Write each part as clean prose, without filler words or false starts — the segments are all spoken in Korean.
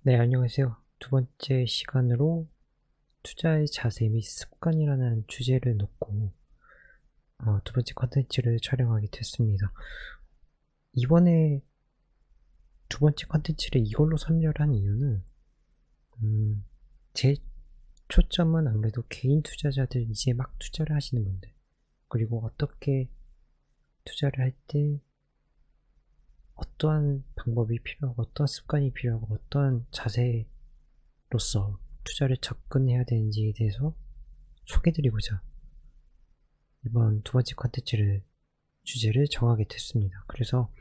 네, 안녕하세요. 두 번째 시간으로 투자의 자세 및 습관이라는 주제를 놓고 두 번째 컨텐츠를 촬영하게 됐습니다. 이번에 두 번째 컨텐츠를 이걸로 선별한 이유는 제 초점은 아무래도 개인 투자자들, 이제 막 투자를 하시는 분들, 그리고 어떻게 투자를 할 때 어떠한 방법이 필요하고 어떠한 습관이 필요하고 어떠한 자세로서 투자를 접근해야 되는지에 대해서 소개드리고자 이번 두 번째 컨텐츠를 주제를 정하게 됐습니다. 그래서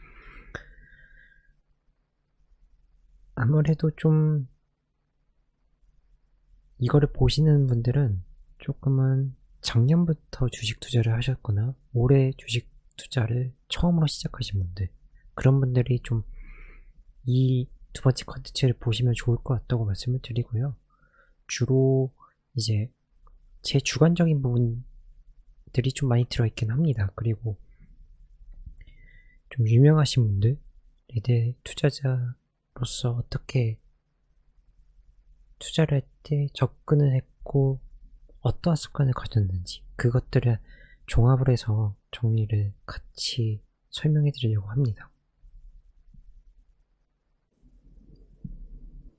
아무래도 좀 이거를 보시는 분들은 조금은 작년부터 주식 투자를 하셨거나 올해 주식 투자를 처음으로 시작하신 분들, 그런 분들이 좀 이 두 번째 컨텐츠를 보시면 좋을 것 같다고 말씀을 드리고요. 주로 이제 제 주관적인 부분들이 좀 많이 들어있긴 합니다. 그리고 좀 유명하신 분들에 대해 투자자로서 어떻게 투자를 할 때 접근을 했고 어떠한 습관을 가졌는지, 그것들을 종합을 해서 정리를 같이 설명해 드리려고 합니다.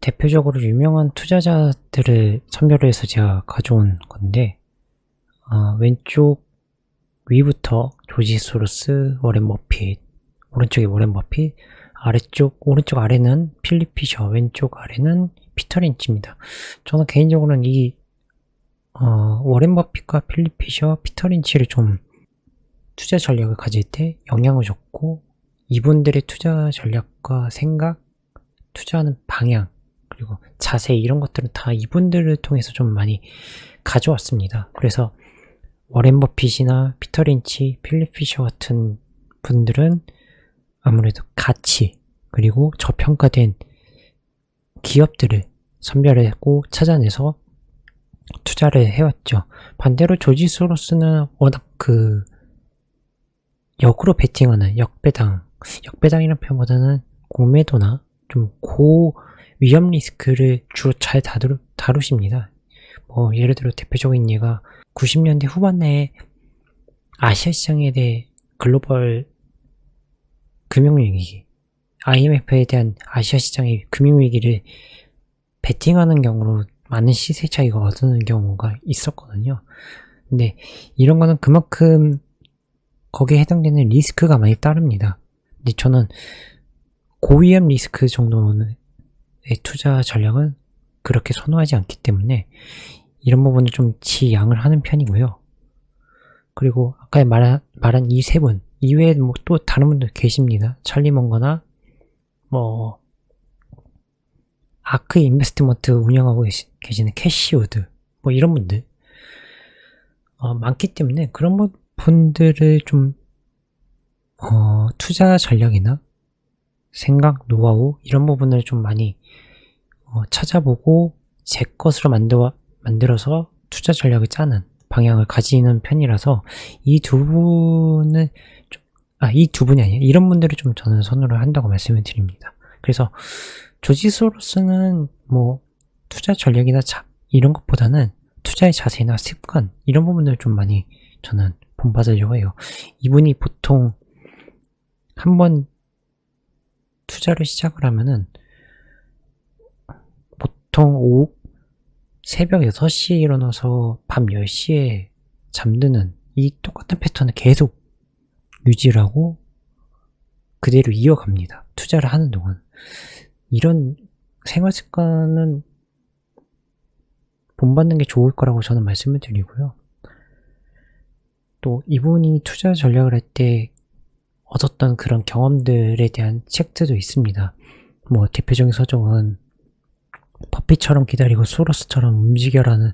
대표적으로 유명한 투자자들을 선별해서 제가 가져온 건데, 왼쪽 위부터 조지 소로스, 워렌 버핏, 오른쪽에 워렌 버핏, 오른쪽 아래는 필립 피셔, 왼쪽 아래는 피터 린치입니다. 저는 개인적으로는 워렌 버핏과 필립 피셔, 피터 린치를 좀 투자 전략을 가질 때 영향을 줬고, 이분들의 투자 전략과 생각, 투자하는 방향, 그리고 자세, 이런 것들은 다 이분들을 통해서 좀 많이 가져왔습니다. 그래서 워렌 버핏이나 피터 린치, 필립 피셔 같은 분들은 아무래도 가치, 그리고 저평가된 기업들을 선별하고 찾아내서 투자를 해왔죠. 반대로 조지 소로스는 워낙 역으로 베팅하는 역배당이라는 표현보다는 공매도나 좀 고위험 리스크를 주로 잘 다루십니다. 예를 들어 대표적인 예가 90년대 후반에 아시아 시장에 대해 글로벌 금융위기, IMF에 대한 아시아 시장의 금융위기를 베팅하는 경우로 많은 시세 차익을 얻는 경우가 있었거든요. 근데 이런 거는 그만큼 거기에 해당되는 리스크가 많이 따릅니다. 근데 저는 고위험 리스크 정도의 투자 전략은 그렇게 선호하지 않기 때문에 이런 부분을 좀 지양을 하는 편이고요. 그리고 아까 말한 이 세 분 이외에 또 다른 분들 계십니다. 찰리 먼거나 아크 인베스트먼트 운영하고 계시는 캐시우드, 이런 분들 많기 때문에 그런 분들을 좀 투자 전략이나 생각, 노하우, 이런 부분을 좀 많이 찾아보고 제 것으로 만들어서 투자 전략을 짜는 방향을 가지는 편이라서 이 두 분이 아니에요. 이런 분들을 좀 저는 선호를 한다고 말씀을 드립니다. 그래서 조지 소로스는 투자 전략이나 이런 것보다는 투자의 자세나 습관, 이런 부분을 좀 많이 저는 본받으려고 해요. 이분이 보통 한번 투자를 시작을 하면은 보통 새벽 6시에 일어나서 밤 10시에 잠드는 이 똑같은 패턴을 계속 유지를 하고 그대로 이어갑니다. 투자를 하는 동안. 이런 생활 습관은 본받는 게 좋을 거라고 저는 말씀을 드리고요. 또 이분이 투자 전략을 할 때 얻었던 그런 경험들에 대한 책들도 있습니다. 대표적인 서적은 버핏처럼 기다리고 소로스처럼 움직여라는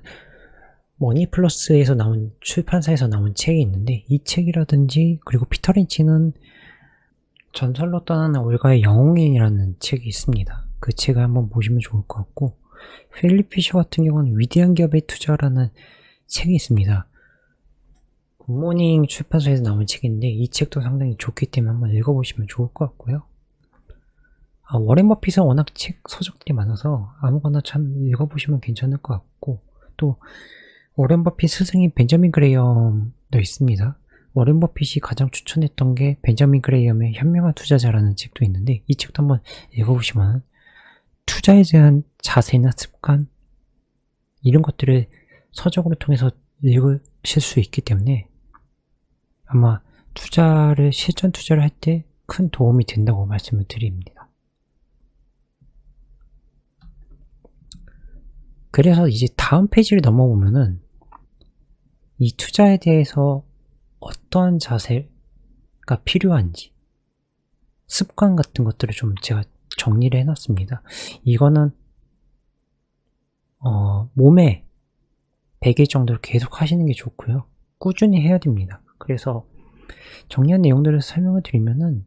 머니플러스에서 나온, 출판사에서 나온 책이 있는데, 이 책이라든지, 그리고 피터 린치는 전설로 떠나는 올가의 영웅인이라는 책이 있습니다. 그 책을 한번 보시면 좋을 것 같고, 필립 피셔 같은 경우는 위대한 기업의 투자라는 책이 있습니다. 굿모닝 출판사에서 나온 책인데 이 책도 상당히 좋기 때문에 한번 읽어보시면 좋을 것 같고요. 워렌 버핏은 워낙 책 서적들이 많아서 아무거나 참 읽어보시면 괜찮을 것 같고, 또 워렌 버핏 스승인 벤저민 그레이엄도 있습니다. 워렌 버핏이 가장 추천했던 게 벤저민 그레이엄의 현명한 투자자라는 책도 있는데, 이 책도 한번 읽어보시면 투자에 대한 자세나 습관 이런 것들을 서적으로 통해서 읽으실 수 있기 때문에 아마 실전 투자를 할 때 큰 도움이 된다고 말씀을 드립니다. 그래서 이제 다음 페이지를 넘어보면은 이 투자에 대해서 어떠한 자세가 필요한지 습관 같은 것들을 좀 제가 정리를 해놨습니다. 이거는 몸에 100일 정도를 계속 하시는 게 좋고요. 꾸준히 해야 됩니다. 그래서 정리한 내용들을 설명을 드리면은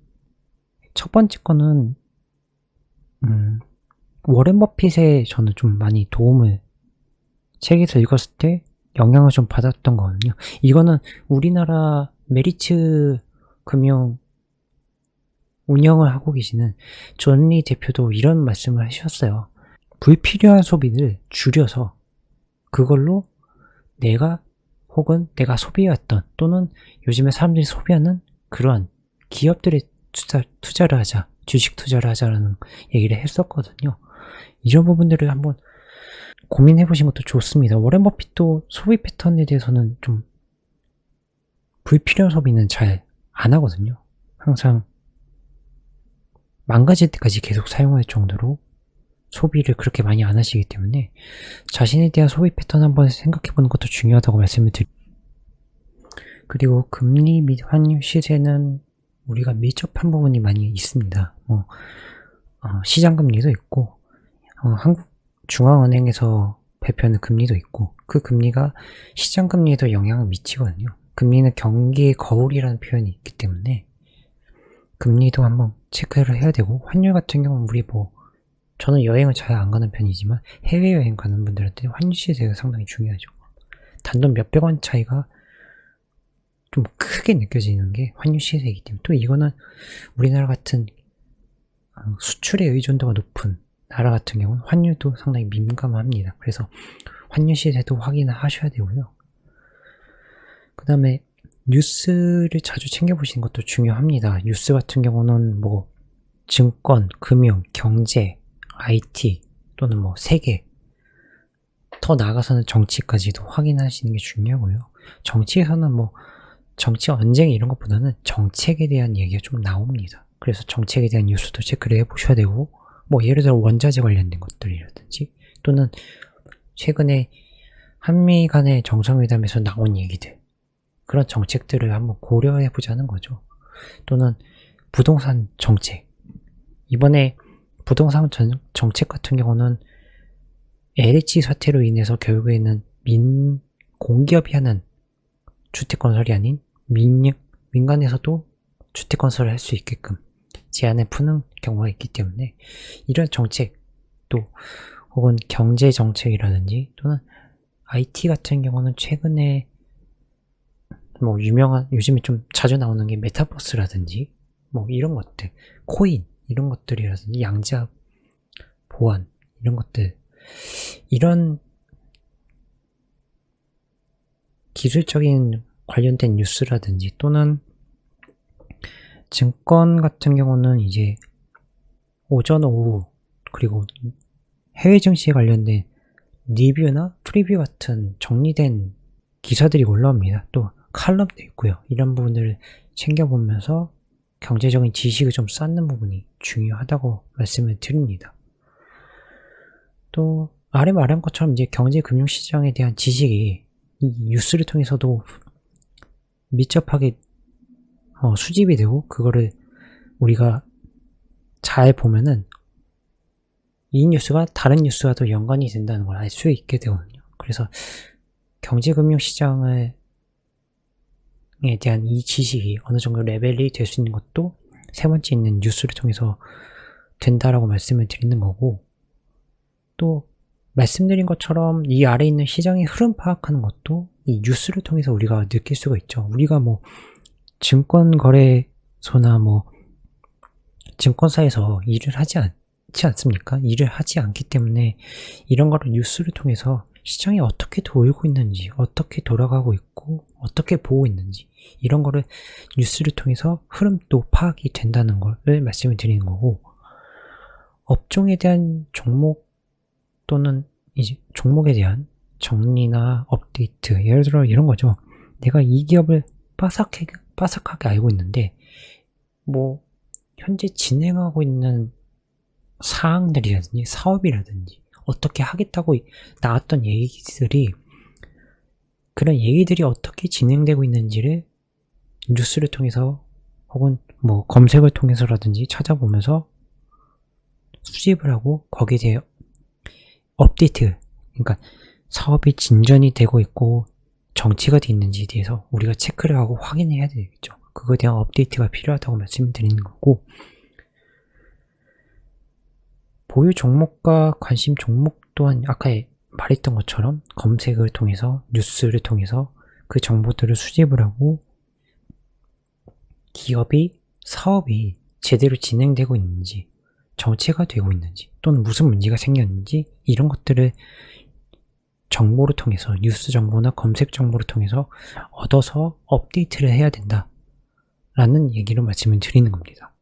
첫 번째 거는 워렌 버핏에 저는 좀 많이 도움을 책에서 읽었을 때 영향을 좀 받았던 거거든요. 이거는 우리나라 메리츠 금융 운영을 하고 계시는 존리 대표도 이런 말씀을 하셨어요. 불필요한 소비를 줄여서 그걸로 내가 혹은 내가 소비했던 또는 요즘에 사람들이 소비하는 그러한 기업들에 투자를 하자, 주식 투자를 하자라는 얘기를 했었거든요. 이런 부분들을 한번 고민해 보신 것도 좋습니다. 워렌 버핏도 소비 패턴에 대해서는 좀 불필요한 소비는 잘 안 하거든요. 항상 망가질 때까지 계속 사용할 정도로 소비를 그렇게 많이 안 하시기 때문에 자신에 대한 소비 패턴 한번 생각해 보는 것도 중요하다고 말씀을 드립니다. 그리고 금리 및 환율 시세는 우리가 밀접한 부분이 많이 있습니다. 시장 금리도 있고 한국 중앙은행에서 발표하는 금리도 있고 그 금리가 시장 금리에도 영향을 미치거든요. 금리는 경기의 거울이라는 표현이 있기 때문에 금리도 한번 체크를 해야 되고, 환율 같은 경우는 저는 여행을 잘 안 가는 편이지만 해외여행 가는 분들한테 환율 시세가 상당히 중요하죠. 단돈 몇백 원 차이가 좀 크게 느껴지는 게 환율 시세이기 때문에, 또 이거는 우리나라 같은 수출의 의존도가 높은 나라 같은 경우는 환율도 상당히 민감합니다. 그래서 환율 시세도 확인을 하셔야 되고요. 그 다음에 뉴스를 자주 챙겨보시는 것도 중요합니다. 뉴스 같은 경우는 증권, 금융, 경제, IT 또는 세계, 더 나아가서는 정치까지도 확인하시는 게 중요하고요. 정치에서는 정치 언쟁 이런 것보다는 정책에 대한 얘기가 좀 나옵니다. 그래서 정책에 대한 뉴스도 체크를 해보셔야 되고, 예를 들어 원자재 관련된 것들이라든지 또는 최근에 한미 간의 정상회담에서 나온 얘기들, 그런 정책들을 한번 고려해보자는 거죠. 또는 부동산 정책, 이번에 부동산 정책 같은 경우는 LH 사태로 인해서 결국에는 공기업이 하는 주택건설이 아닌 민간에서도 주택건설을 할 수 있게끔 제한을 푸는 경우가 있기 때문에 이런 정책, 또 혹은 경제정책이라든지 또는 IT 같은 경우는 최근에 유명한, 요즘에 좀 자주 나오는 게 메타버스라든지 이런 것들, 코인 이런 것들이라든지 양자 보안 이런 것들, 이런 기술적인 관련된 뉴스라든지 또는 증권 같은 경우는 이제 오전, 오후, 그리고 해외 증시에 관련된 리뷰나 프리뷰 같은 정리된 기사들이 올라옵니다. 또 칼럼도 있고요. 이런 부분들을 챙겨보면서 경제적인 지식을 좀 쌓는 부분이 중요하다고 말씀을 드립니다. 또 아래 말한 것처럼 이제 경제 금융시장에 대한 지식이 이 뉴스를 통해서도 밀접하게 수집이 되고, 그거를 우리가 잘 보면은 이 뉴스가 다른 뉴스와도 연관이 된다는 걸 알 수 있게 되거든요. 그래서 경제금융시장에 대한 이 지식이 어느 정도 레벨이 될 수 있는 것도 세 번째 있는 뉴스를 통해서 된다라고 말씀을 드리는 거고, 또 말씀드린 것처럼 이 아래에 있는 시장의 흐름 파악하는 것도 이 뉴스를 통해서 우리가 느낄 수가 있죠. 우리가 증권거래소나 증권사에서 일을 하지 않지 않습니까? 일을 하지 않기 때문에 이런 거를 뉴스를 통해서 시장이 어떻게 돌고 있는지, 어떻게 돌아가고 있고, 어떻게 보고 있는지 이런 거를 뉴스를 통해서 흐름도 파악이 된다는 걸 말씀을 드리는 거고, 업종에 대한 종목 또는 이제 종목에 대한 정리나 업데이트, 예를 들어 이런 거죠. 내가 이 기업을 빠삭하게 알고 있는데 뭐 현재 진행하고 있는 사항들이라든지 사업이라든지 어떻게 하겠다고 나왔던 얘기들이, 그런 얘기들이 어떻게 진행되고 있는지를 뉴스를 통해서 혹은 뭐 검색을 통해서라든지 찾아보면서 수집을 하고 거기에 대해 업데이트, 그러니까 사업이 진전이 되고 있고 정치가 돼 있는지에 대해서 우리가 체크를 하고 확인해야 되겠죠. 그거에 대한 업데이트가 필요하다고 말씀드리는 거고, 보유 종목과 관심 종목 또한 아까 말했던 것처럼 검색을 통해서 뉴스를 통해서 그 정보들을 수집을 하고 기업이 사업이 제대로 진행되고 있는지, 정체가 되고 있는지, 또는 무슨 문제가 생겼는지 이런 것들을 정보를 통해서, 뉴스 정보나 검색 정보를 통해서 얻어서 업데이트를 해야 된다 라는 얘기를 말씀을 드리는 겁니다.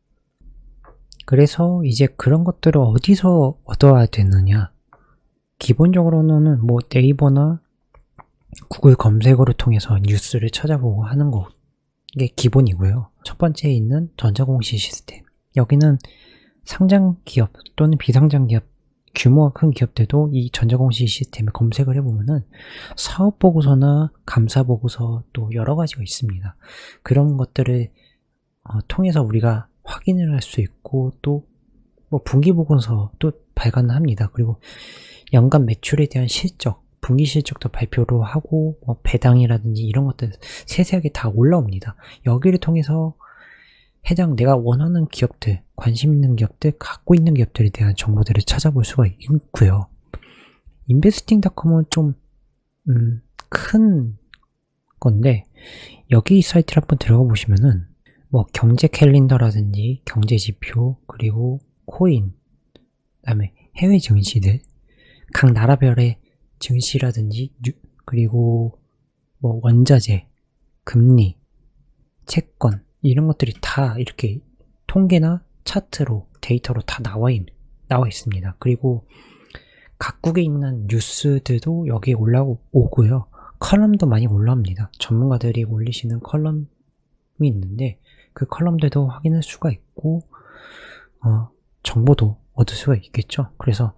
그래서 이제 그런 것들을 어디서 얻어야 되느냐, 기본적으로는 뭐 네이버나 구글 검색어를 통해서 뉴스를 찾아보고 하는 게 기본이고요. 첫 번째에 있는 전자공시 시스템, 여기는 상장 기업 또는 비상장 기업, 규모가 큰 기업들도 이 전자공시 시스템에 검색을 해보면은 사업보고서나 감사보고서 또 여러 가지가 있습니다. 그런 것들을 통해서 우리가 확인을 할 수 있고, 또 뭐 분기보고서도 발간을 합니다. 그리고 연간 매출에 대한 실적, 분기 실적도 발표를 하고, 뭐 배당이라든지 이런 것들 세세하게 다 올라옵니다. 여기를 통해서 해당 내가 원하는 기업들, 관심 있는 기업들, 갖고 있는 기업들에 대한 정보들을 찾아볼 수가 있고요. 인베스팅닷컴은 좀 큰 건데, 여기 이 사이트를 한번 들어가 보시면은 뭐 경제 캘린더라든지 경제 지표, 그리고 코인, 그다음에 해외 증시들, 각 나라별의 증시라든지 그리고 뭐 원자재, 금리, 채권 이런 것들이 다 이렇게 통계나 차트로, 데이터로 다 나와 있습니다. 그리고 각국에 있는 뉴스들도 여기에 올라오고요. 컬럼도 많이 올라옵니다. 전문가들이 올리시는 컬럼이 있는데 그 컬럼들도 확인할 수가 있고, 정보도 얻을 수가 있겠죠. 그래서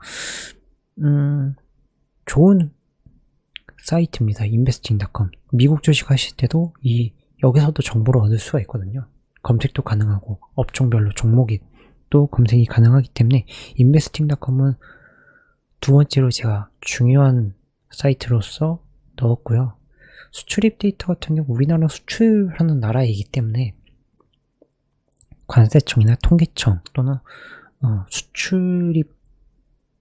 좋은 사이트입니다. investing.com. 미국 주식 하실 때도 여기서도 정보를 얻을 수가 있거든요. 검색도 가능하고 업종별로 종목이 또 검색이 가능하기 때문에 investing.com은 두 번째로 제가 중요한 사이트로서 넣었고요. 수출입 데이터 같은 경우 우리나라 수출하는 나라이기 때문에 관세청이나 통계청 또는 수출입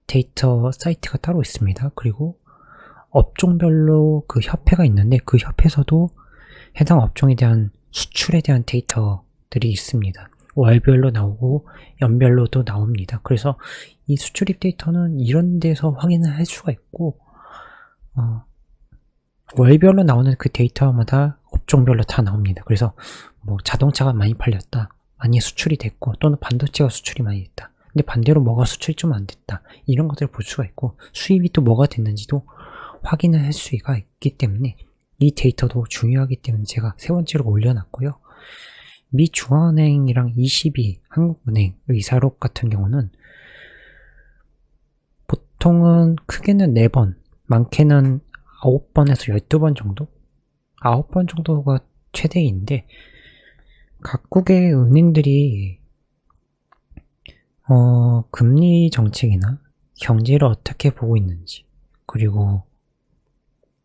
데이터 사이트가 따로 있습니다. 그리고 업종별로 그 협회가 있는데 그 협회에서도 해당 업종에 대한 수출에 대한 데이터들이 있습니다. 월별로 나오고 연별로도 나옵니다. 그래서 이 수출입 데이터는 이런 데서 확인을 할 수가 있고, 월별로 나오는 그 데이터마다 업종별로 다 나옵니다. 그래서 뭐 자동차가 많이 팔렸다, 많이 수출이 됐고, 또는 반도체가 수출이 많이 됐다, 근데 반대로 뭐가 수출이 좀 안 됐다, 이런 것들을 볼 수가 있고, 수입이 또 뭐가 됐는지도 확인을 할 수가 있기 때문에 이 데이터도 중요하기 때문에 제가 세 번째로 올려놨고요. 미 중앙은행이랑 22 한국은행 의사록 같은 경우는 보통은 크게는 4번, 많게는 9번에서 12번 정도? 9번 정도가 최대인데, 각국의 은행들이 금리 정책이나 경제를 어떻게 보고 있는지, 그리고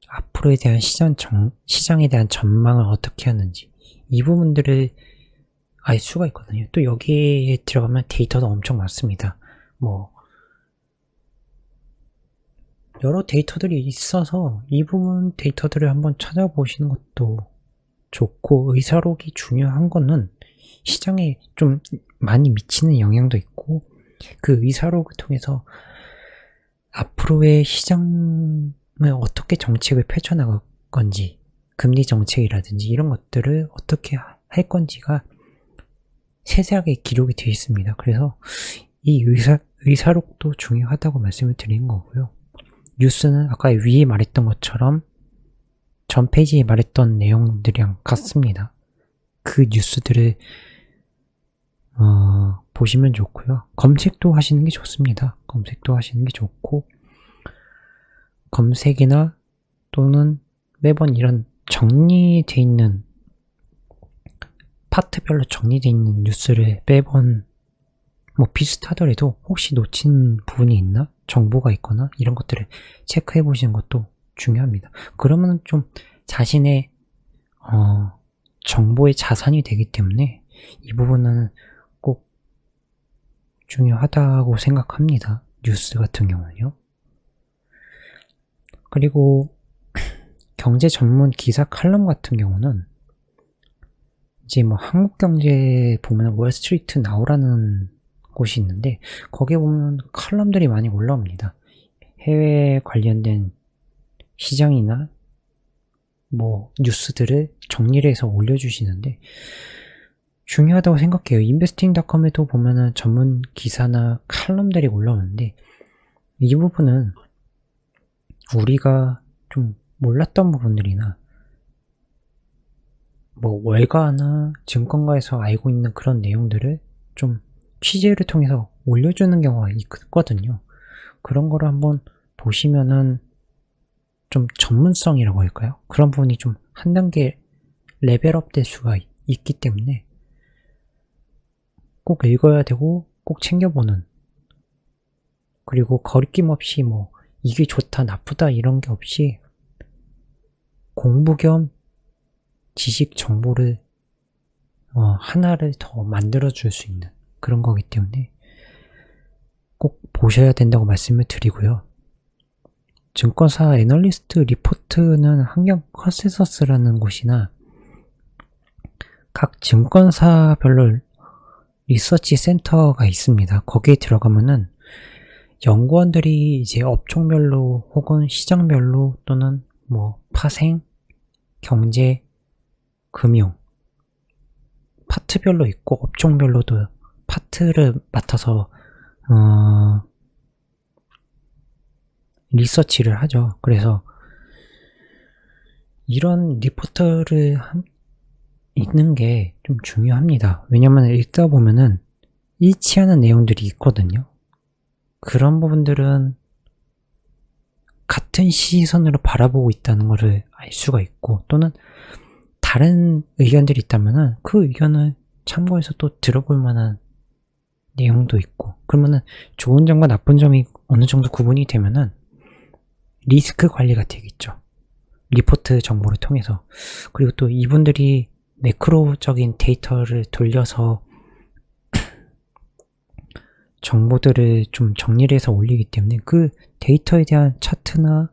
앞으로에 대한 시장에 대한 전망을 어떻게 하는지, 이 부분들을 알 수가 있거든요. 또 여기에 들어가면 데이터도 엄청 많습니다. 뭐 여러 데이터들이 있어서 이 부분 데이터들을 한번 찾아보시는 것도 좋고, 의사록이 중요한 거는 시장에 좀 많이 미치는 영향도 있고, 그 의사록을 통해서 앞으로의 시장을 어떻게 정책을 펼쳐나갈 건지, 금리 정책이라든지 이런 것들을 어떻게 할 건지가 세세하게 기록이 되어 있습니다. 그래서 이 의사록도 중요하다고 말씀을 드리는 거고요. 뉴스는 아까 위에 말했던 것처럼 전 페이지에 말했던 내용들이랑 같습니다. 그 뉴스들을 보시면 좋고요. 검색도 하시는 게 좋습니다. 검색도 하시는 게 좋고, 검색이나 또는 매번 이런 정리되어 있는, 파트별로 정리되어 있는 뉴스를 매번 뭐 비슷하더라도 혹시 놓친 부분이 있나? 정보가 있거나 이런 것들을 체크해 보시는 것도 중요합니다. 그러면 좀 자신의 정보의 자산이 되기 때문에 이 부분은 꼭 중요하다고 생각합니다. 뉴스 같은 경우는요. 그리고 경제 전문 기사 칼럼 같은 경우는 이제 뭐 한국경제 보면 월스트리트 나우라는 곳이 있는데 거기에 보면 칼럼들이 많이 올라옵니다. 해외 관련된 시장이나 뭐 뉴스들을 정리를 해서 올려주시는데 중요하다고 생각해요. investing.com에도 보면은 전문 기사나 칼럼들이 올라오는데 이 부분은 우리가 좀 몰랐던 부분들이나 뭐 월가나 증권가에서 알고 있는 그런 내용들을 좀 취재를 통해서 올려주는 경우가 있거든요. 그런 거를 한번 보시면은 좀 전문성이라고 할까요? 그런 부분이 좀 한 단계 레벨업 될 수가 있기 때문에 꼭 읽어야 되고 꼭 챙겨보는, 그리고 거리낌 없이 뭐 이게 좋다 나쁘다 이런 게 없이 공부 겸 지식 정보를 하나를 더 만들어줄 수 있는 그런 거기 때문에 꼭 보셔야 된다고 말씀을 드리고요. 증권사 애널리스트 리포트는 환경 컨센서스라는 곳이나 각 증권사별로 리서치 센터가 있습니다. 거기에 들어가면은 연구원들이 이제 업종별로 혹은 시장별로 또는 뭐 파생, 경제, 금융 파트별로 있고 업종별로도 파트를 맡아서 리서치를 하죠. 그래서 이런 리포터를 있는 게 좀 중요합니다. 왜냐면 읽다 보면은 일치하는 내용들이 있거든요. 그런 부분들은 같은 시선으로 바라보고 있다는 것을 알 수가 있고, 또는 다른 의견들이 있다면은 그 의견을 참고해서 또 들어볼 만한 내용도 있고, 그러면은 좋은 점과 나쁜 점이 어느 정도 구분이 되면은 리스크 관리가 되겠죠. 리포트 정보를 통해서. 그리고 또 이분들이 매크로적인 데이터를 돌려서 정보들을 좀 정리를 해서 올리기 때문에 그 데이터에 대한 차트나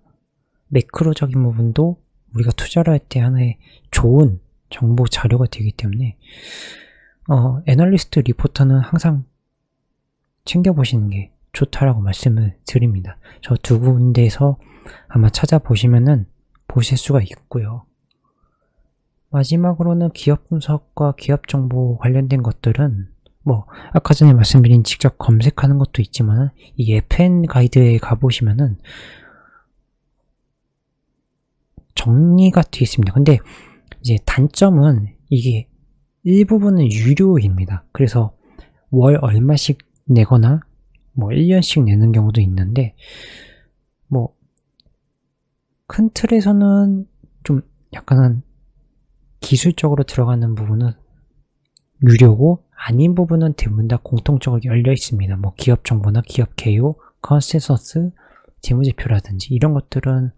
매크로적인 부분도 우리가 투자를 할 때 하나의 좋은 정보 자료가 되기 때문에 애널리스트 리포터는 항상 챙겨보시는 게 좋다라고 말씀을 드립니다. 저 두 군데에서 아마 찾아보시면은 보실 수가 있고요. 마지막으로는 기업 분석과 기업 정보 관련된 것들은 뭐 아까 전에 말씀드린 직접 검색하는 것도 있지만 이 FN 가이드에 가보시면은 정리가 되어 있습니다. 근데 이제 단점은 이게 일부분은 유료입니다. 그래서 월 얼마씩 내거나 뭐 1년씩 내는 경우도 있는데 뭐 큰 틀에서는 좀 약간은 기술적으로 들어가는 부분은 유료고 아닌 부분은 대부분 다 공통적으로 열려 있습니다. 뭐 기업 정보나 기업 개요, 컨센서스, 재무제표라든지 이런 것들은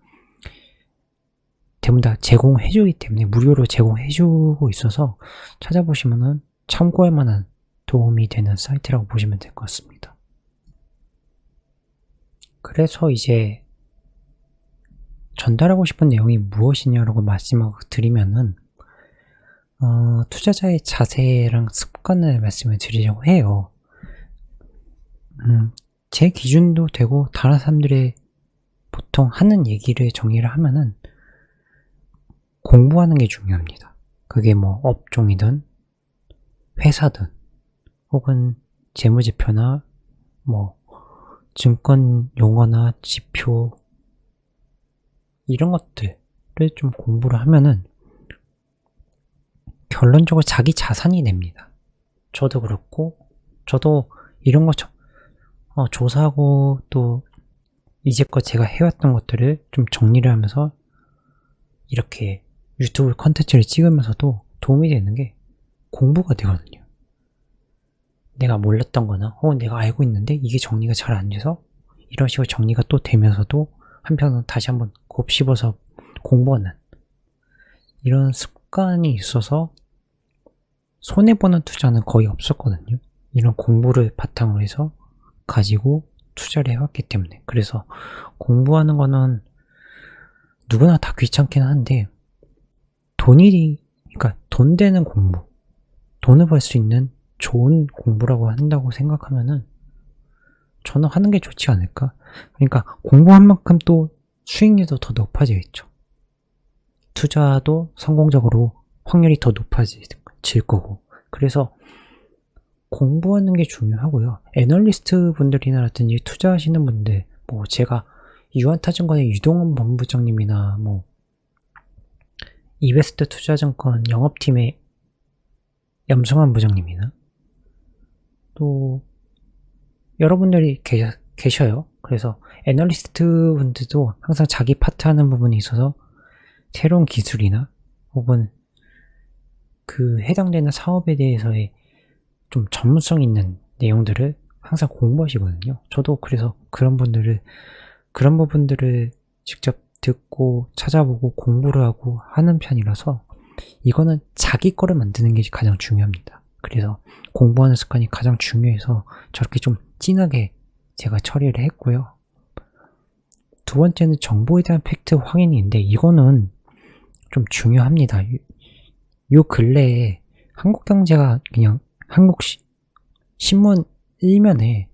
대부분 다 제공해주기 때문에 무료로 제공해주고 있어서 찾아보시면은 참고할 만한 도움이 되는 사이트라고 보시면 될 것 같습니다. 그래서 이제 전달하고 싶은 내용이 무엇이냐라고 말씀을 드리면은 투자자의 자세랑 습관을 말씀을 드리려고 해요. 제 기준도 되고 다른 사람들의 보통 하는 얘기를 정리를 하면은 공부하는 게 중요합니다. 그게 뭐 업종이든 회사든 혹은 재무제표나 뭐 증권 용어나 지표 이런 것들을 좀 공부를 하면은 결론적으로 자기 자산이 됩니다. 저도 그렇고 저도 이런 거 조사하고 또 이제껏 제가 해왔던 것들을 좀 정리를 하면서 이렇게 유튜브 컨텐츠를 찍으면서도 도움이 되는 게 공부가 되거든요. 내가 몰랐던 거나 혹은 내가 알고 있는데 이게 정리가 잘 안 돼서 이런 식으로 정리가 또 되면서도 한편은 다시 한번 곱씹어서 공부하는 이런 습관이 있어서 손해보는 투자는 거의 없었거든요. 이런 공부를 바탕으로 해서 가지고 투자를 해왔기 때문에. 그래서 공부하는 거는 누구나 다 귀찮긴 한데 그러니까 돈 되는 공부, 돈을 벌 수 있는 좋은 공부라고 한다고 생각하면은 저는 하는 게 좋지 않을까? 그러니까 공부한 만큼 또 수익률도 더 높아지겠죠. 투자도 성공적으로 확률이 더 높아질 거고. 그래서 공부하는 게 중요하고요. 애널리스트 분들이라든지 투자하시는 분들, 뭐 제가 유한타증권의 유동원 본부장님이나 뭐 이베스트 투자증권 영업팀의 염승환 부장님이나 또 여러분들이 계셔요. 그래서 애널리스트 분들도 항상 자기 파트 하는 부분이 있어서 새로운 기술이나 혹은 그 해당되는 사업에 대해서의 좀 전문성 있는 내용들을 항상 공부하시거든요. 저도 그래서 그런 부분들을 직접 듣고 찾아보고 공부를 하고 하는 편이라서 이거는 자기 거를 만드는 게 가장 중요합니다. 그래서 공부하는 습관이 가장 중요해서 저렇게 좀 진하게 제가 처리를 했고요. 두 번째는 정보에 대한 팩트 확인인데 이거는 좀 중요합니다. 요 근래에 한국경제가 그냥 한국 신문 1면에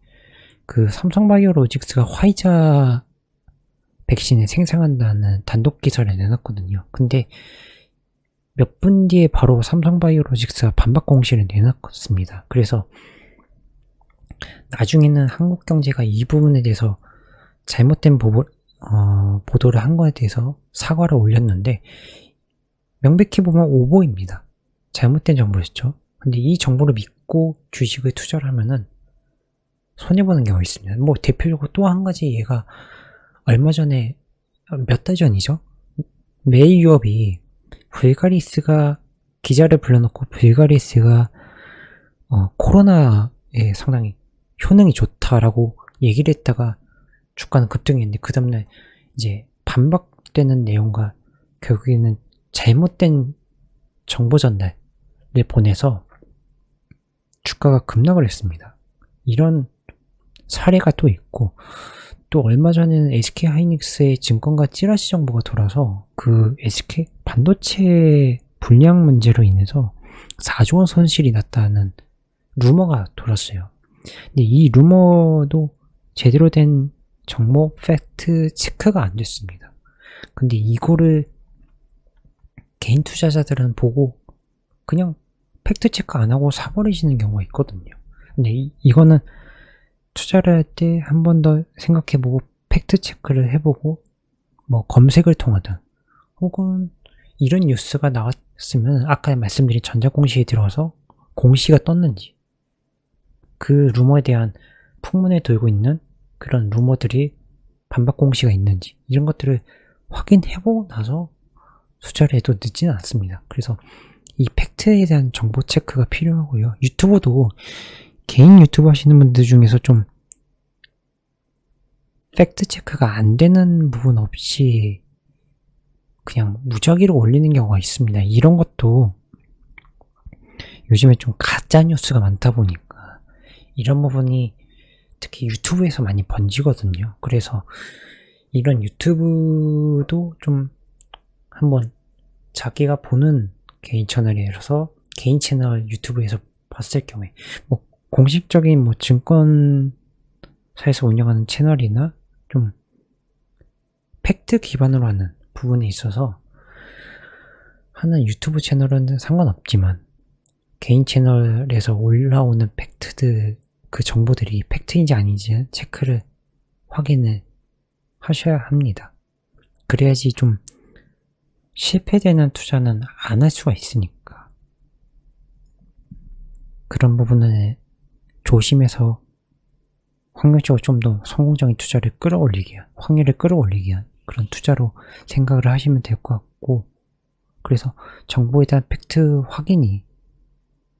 그 삼성바이오로직스가 화이자 백신을 생산한다는 단독 기사를 내놨거든요. 근데 몇 분 뒤에 바로 삼성바이오로직스가 반박 공시를 내놨습니다. 그래서 나중에는 한국경제가 이 부분에 대해서 잘못된 보도를 한 거에 대해서 사과를 올렸는데 명백히 보면 오보입니다. 잘못된 정보였죠. 근데 이 정보를 믿고 주식을 투자를 하면은 손해보는 경우가 있습니다. 뭐 대표적으로 또 한 가지 얘가 얼마 전에 몇 달 전이죠. 메이 유업이 불가리스가 기자를 불러놓고 불가리스가 코로나에 상당히 효능이 좋다라고 얘기를 했다가 주가는 급등했는데 그 다음날 이제 반박되는 내용과 결국에는 잘못된 정보 전달을 보내서 주가가 급락을 했습니다. 이런 사례가 또 있고 또 얼마 전에는 SK하이닉스의 증권가 찌라시 정보가 돌아서 그 SK 반도체 불량 문제로 인해서 4조 원 손실이 났다는 루머가 돌았어요. 근데 이 루머도 제대로 된 정보 팩트 체크가 안 됐습니다. 근데 이거를 개인 투자자들은 보고 그냥 팩트 체크 안 하고 사버리시는 경우가 있거든요. 근데 이거는 투자를 할 때 한 번 더 생각해보고 팩트 체크를 해보고 뭐 검색을 통하든 혹은 이런 뉴스가 나왔으면 아까 말씀드린 전자공시에 들어가서 공시가 떴는지 그 루머에 대한 풍문에 돌고 있는 그런 루머들이 반박 공시가 있는지 이런 것들을 확인해보고 나서 투자를 해도 늦지는 않습니다. 그래서 이 팩트에 대한 정보 체크가 필요하고요. 유튜버도 개인 유튜브 하시는 분들 중에서 좀 팩트 체크가 안 되는 부분 없이 그냥 무작위로 올리는 경우가 있습니다. 이런 것도 요즘에 좀 가짜 뉴스가 많다 보니까 이런 부분이 특히 유튜브에서 많이 번지거든요. 그래서 이런 유튜브도 좀 한번 자기가 보는 개인 채널에서 개인 채널 유튜브에서 봤을 경우에 뭐 공식적인 뭐 증권사에서 운영하는 채널이나 좀 팩트 기반으로 하는 부분에 있어서 하는 유튜브 채널은 상관없지만 개인 채널에서 올라오는 팩트들, 그 정보들이 팩트인지 아닌지 체크를 확인을 하셔야 합니다. 그래야지 좀 실패되는 투자는 안 할 수가 있으니까 그런 부분을 조심해서 확률적으로 좀 더 성공적인 투자를 끌어올리기 위한, 확률을 끌어올리기 위한 그런 투자로 생각을 하시면 될 것 같고, 그래서 정보에 대한 팩트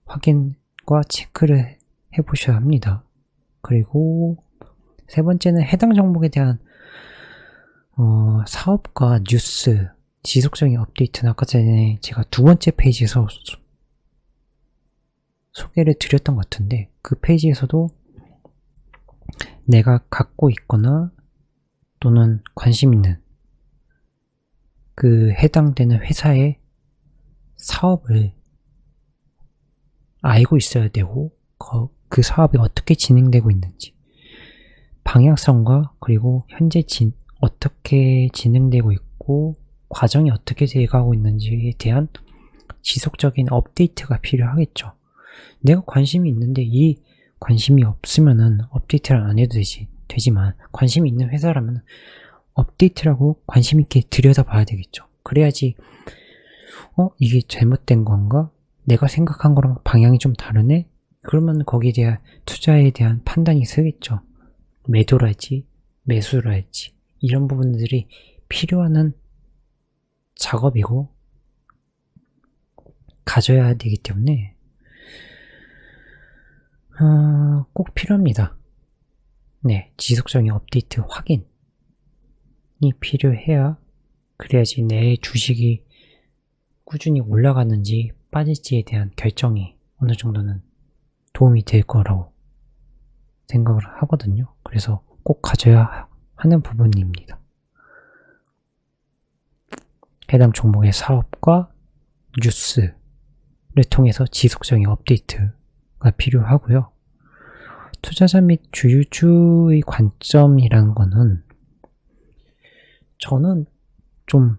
확인과 체크를 해보셔야 합니다. 그리고 세 번째는 해당 종목에 대한 사업과 뉴스, 지속적인 업데이트는 아까 전에 제가 두 번째 페이지에서 소개를 드렸던 것 같은데, 그 페이지에서도 내가 갖고 있거나 또는 관심 있는 그 해당되는 회사의 사업을 알고 있어야 되고, 그 사업이 어떻게 진행되고 있는지, 방향성과 그리고 현재 어떻게 진행되고 있고 과정이 어떻게 돼가고 있는지에 대한 지속적인 업데이트가 필요하겠죠. 내가 관심이 있는데 이 관심이 없으면은 업데이트를 안 해도 되지만 관심이 있는 회사라면 업데이트라고 관심 있게 들여다봐야 되겠죠. 그래야지 이게 잘못된 건가? 내가 생각한 거랑 방향이 좀 다르네? 그러면 거기에 대한 투자에 대한 판단이 서겠죠. 매도랄지 매수랄지 이런 부분들이 필요한 작업이고 가져야 되기 때문에 꼭 필요합니다. 네, 지속적인 업데이트 확인이 필요해야, 그래야지 내 주식이 꾸준히 올라가는지 빠질지에 대한 결정이 어느 정도는 도움이 될 거라고 생각을 하거든요. 그래서 꼭 가져야 하는 부분입니다. 해당 종목의 사업과 뉴스를 통해서 지속적인 업데이트가 필요하고요. 투자자 및 주주의 관점이라는 거는 저는 좀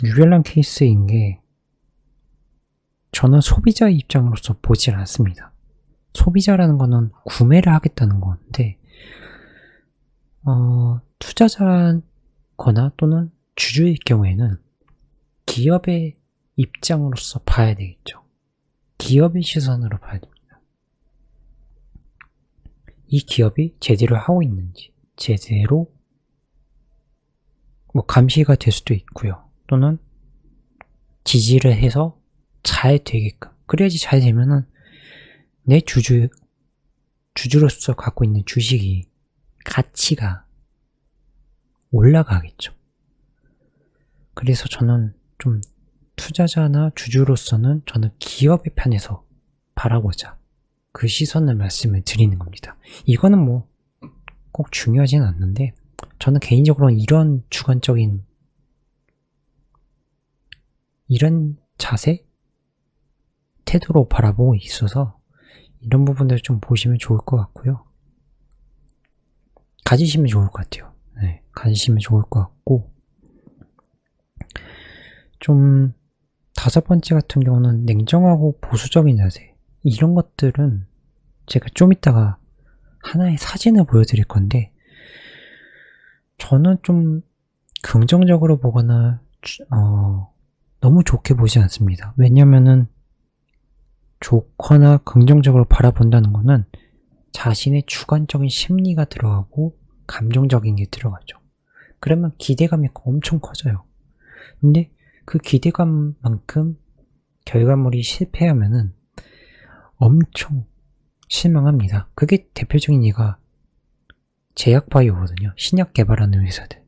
유별난 케이스인 게, 저는 소비자 입장으로서 보질 않습니다. 소비자라는 거는 구매를 하겠다는 건데, 투자자거나 또는 주주의 경우에는 기업의 입장으로서 봐야 되겠죠. 기업의 시선으로 봐야 됩니다. 이 기업이 제대로 하고 있는지, 제대로 감시가 될 수도 있고요. 또는 지지를 해서 잘 되게끔, 그래야지 잘 되면은 내 주주로서 갖고 있는 주식이 가치가 올라가겠죠. 그래서 저는 좀 투자자나 주주로서는 저는 기업의 편에서 바라보자, 그 시선을 말씀을 드리는 겁니다. 이거는 꼭 중요하진 않는데, 저는 개인적으로 이런 주관적인 이런 자세? 태도로 바라보고 있어서 이런 부분들 좀 보시면 좋을 것 같고요. 가지시면 좋을 것 같아요. 네, 가지시면 좋을 것 같고, 좀 다섯 번째 같은 경우는 냉정하고 보수적인 자세. 이런 것들은 제가 좀 이따가 하나의 사진을 보여드릴 건데, 저는 좀 긍정적으로 보거나 너무 좋게 보지 않습니다. 왜냐면은 좋거나 긍정적으로 바라본다는 거는 자신의 주관적인 심리가 들어가고 감정적인 게 들어가죠. 그러면 기대감이 엄청 커져요. 근데 그 기대감만큼 결과물이 실패하면은 엄청 실망합니다. 그게 대표적인 예가 제약바이오거든요. 신약 개발하는 회사들.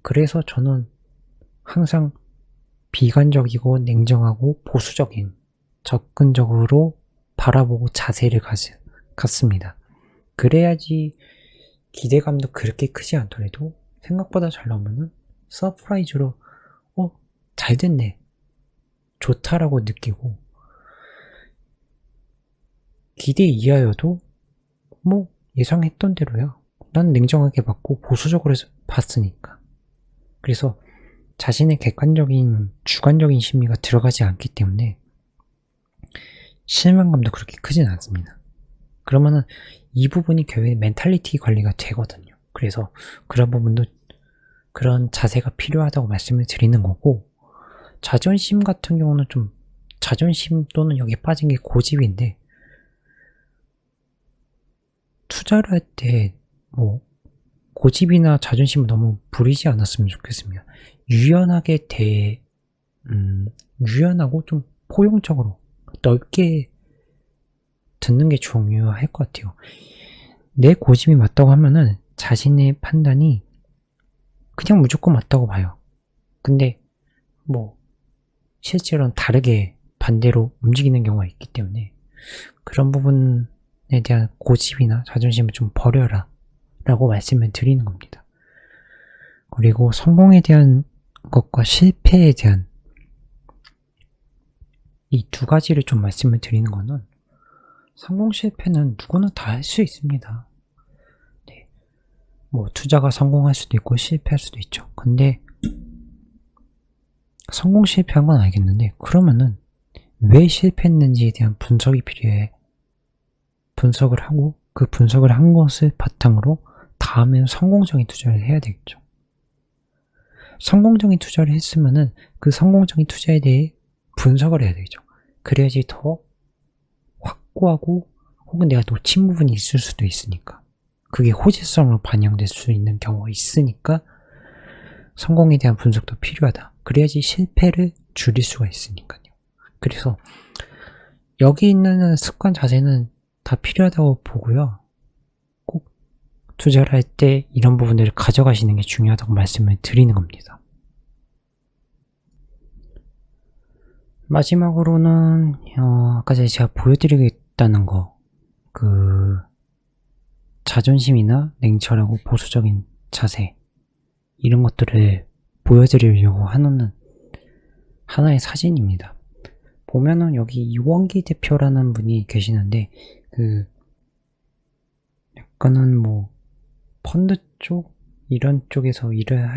그래서 저는 항상 비관적이고 냉정하고 보수적인, 접근적으로 바라보고 자세를 갖습니다. 그래야지 기대감도 그렇게 크지 않더라도 생각보다 잘 나오면은 서프라이즈로 잘 됐네, 좋다라고 느끼고 기대 이하여도 뭐 예상했던 대로야. 난 냉정하게 봤고 보수적으로 봤으니까. 그래서 자신의 객관적인 주관적인 심리가 들어가지 않기 때문에 실망감도 그렇게 크진 않습니다. 그러면은 이 부분이 결국에 멘탈리티 관리가 되거든요. 그래서 그런 부분도 그런 자세가 필요하다고 말씀을 드리는 거고, 자존심 같은 경우는 좀 자존심 또는 여기에 빠진 게 고집인데, 투자를 할 때 뭐 고집이나 자존심을 너무 부리지 않았으면 좋겠습니다. 유연하고 좀 포용적으로 넓게 듣는 게 중요할 것 같아요. 내 고집이 맞다고 하면은 자신의 판단이 그냥 무조건 맞다고 봐요. 근데 뭐 실제로는 다르게 반대로 움직이는 경우가 있기 때문에 그런 부분에 대한 고집이나 자존심을 좀 버려라 라고 말씀을 드리는 겁니다. 그리고 성공에 대한 것과 실패에 대한 이 두 가지를 좀 말씀을 드리는 거는, 성공 실패는 누구나 다 할 수 있습니다. 네. 뭐 투자가 성공할 수도 있고 실패할 수도 있죠. 근데 성공 실패한 건 알겠는데, 그러면은 왜 실패했는지에 대한 분석이 필요해. 분석을 하고 그 분석을 한 것을 바탕으로 다음에는 성공적인 투자를 해야 되겠죠. 성공적인 투자를 했으면은 그 성공적인 투자에 대해 분석을 해야 되겠죠. 그래야지 더 확고하고, 혹은 내가 놓친 부분이 있을 수도 있으니까, 그게 호재성으로 반영될 수 있는 경우가 있으니까 성공에 대한 분석도 필요하다. 그래야지 실패를 줄일 수가 있으니까요. 그래서 여기 있는 습관 자세는 다 필요하다고 보고요. 꼭 투자를 할 때 이런 부분들을 가져가시는 게 중요하다고 말씀을 드리는 겁니다. 마지막으로는 아까 전에 제가 보여드리겠다는 거, 그 자존심이나 냉철하고 보수적인 자세, 이런 것들을 보여드리려고 하는 하나의 사진입니다. 보면은 여기 이원기 대표라는 분이 계시는데, 그 약간은 뭐 펀드 쪽 이런 쪽에서 일을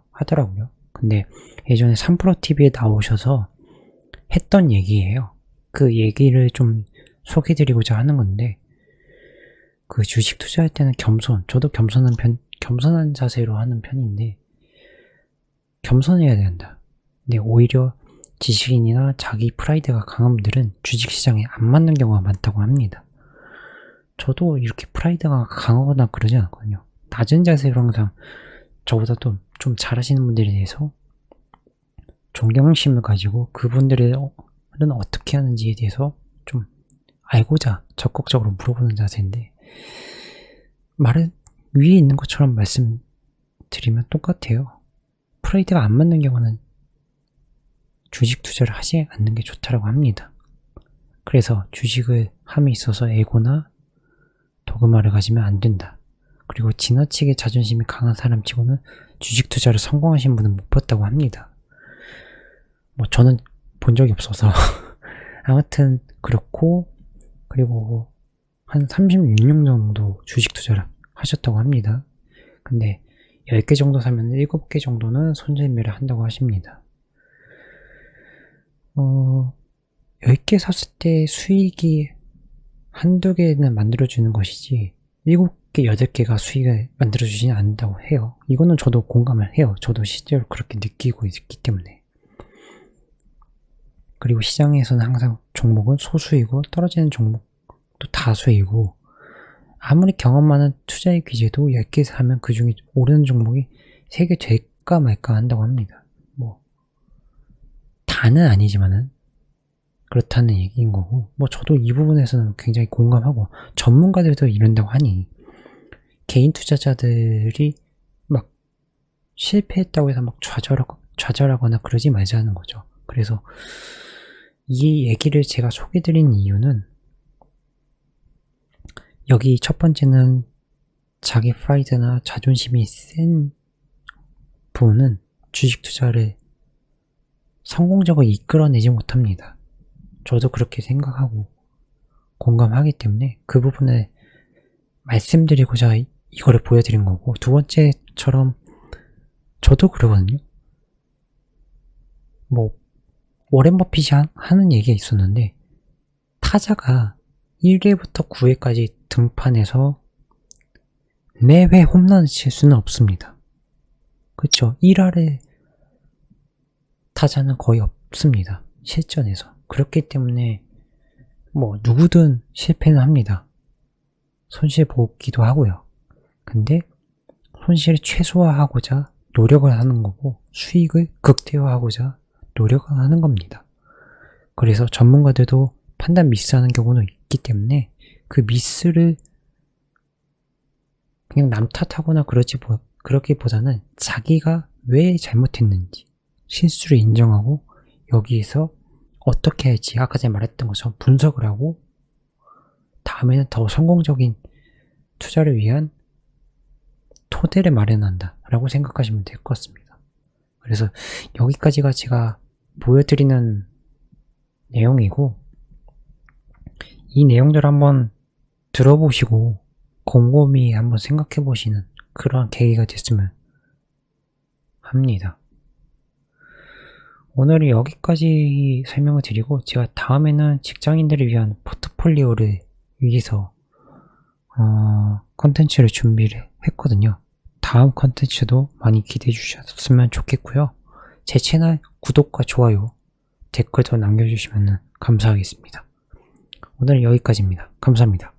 하더라고요. 근데 예전에 3프로TV에 나오셔서 했던 얘기예요. 그 얘기를 좀 소개드리고자 하는 건데, 그 주식 투자할 때는 저도 겸손한 자세로 하는 편인데, 겸손해야 된다. 근데 오히려 지식인이나 자기 프라이드가 강한 분들은 주식시장에 안 맞는 경우가 많다고 합니다. 저도 이렇게 프라이드가 강하거나 그러지 않거든요. 낮은 자세로 항상 저보다 또 좀 잘하시는 분들에 대해서 존경심을 가지고 그분들은 어떻게 하는지에 대해서 좀 알고자 적극적으로 물어보는 자세인데, 말은 위에 있는 것처럼 말씀드리면 똑같아요. 프라이드가 안 맞는 경우는 주식 투자를 하지 않는 게 좋다라고 합니다. 그래서 주식을 함에 있어서 에고나 도그마를 가지면 안 된다. 그리고 지나치게 자존심이 강한 사람 치고는 주식 투자를 성공하신 분은 못 봤다고 합니다. 뭐 저는 본 적이 없어서 아무튼 그렇고, 그리고 한 36년 정도 주식 투자를 하셨다고 합니다. 근데 10개 정도 사면 7개 정도는 손절매를 한다고 하십니다. 10개 샀을 때 수익이 한두 개는 만들어주는 것이지 7개, 8개가 수익을 만들어주지는 않는다고 해요. 이거는 저도 공감을 해요. 저도 실제로 그렇게 느끼고 있기 때문에. 그리고 시장에서는 항상 종목은 소수이고 떨어지는 종목도 다수이고, 아무리 경험 많은 투자의 귀재도 10개 사면 그 중에 오르는 종목이 3개 될까 말까 한다고 합니다. 뭐 다는 아니지만은 그렇다는 얘기인 거고, 뭐 저도 이 부분에서는 굉장히 공감하고, 전문가들도 이런다고 하니 개인 투자자들이 막 실패했다고 해서 막 좌절하거나 그러지 말자는 거죠. 그래서 이 얘기를 제가 소개드린 이유는, 여기 첫 번째는 자기 프라이드나 자존심이 센 분은 주식 투자를 성공적으로 이끌어내지 못합니다. 저도 그렇게 생각하고 공감하기 때문에 그 부분을 말씀드리고자 이거를 보여드린 거고, 두 번째처럼 저도 그러거든요. 워렌 버핏이 하는 얘기가 있었는데, 타자가 1회부터 9회까지 등판해서 매회 홈런을 칠 수는 없습니다. 그쵸? 1할에 타자는 거의 없습니다. 실전에서. 그렇기 때문에 누구든 실패는 합니다. 손실 보기도 하고요. 근데 손실을 최소화하고자 노력을 하는 거고, 수익을 극대화하고자 노력을 하는 겁니다. 그래서 전문가들도 판단 미스하는 경우는 있기 때문에 그 미스를 그냥 남 탓하거나 그러기보다는 자기가 왜 잘못했는지 실수를 인정하고 여기에서 어떻게 할지 아까 전에 말했던 것처럼 분석을 하고 다음에는 더 성공적인 투자를 위한 토대를 마련한다 라고 생각하시면 될 것 같습니다. 그래서 여기까지가 제가 보여드리는 내용이고, 이 내용들을 한번 들어보시고 곰곰이 한번 생각해 보시는 그러한 계기가 됐으면 합니다. 오늘은 여기까지 설명을 드리고, 제가 다음에는 직장인들을 위한 포트폴리오를 위해서 컨텐츠를 준비를 했거든요. 다음 컨텐츠도 많이 기대해 주셨으면 좋겠고요. 제 채널 구독과 좋아요, 댓글도 남겨주시면 감사하겠습니다. 오늘은 여기까지입니다. 감사합니다.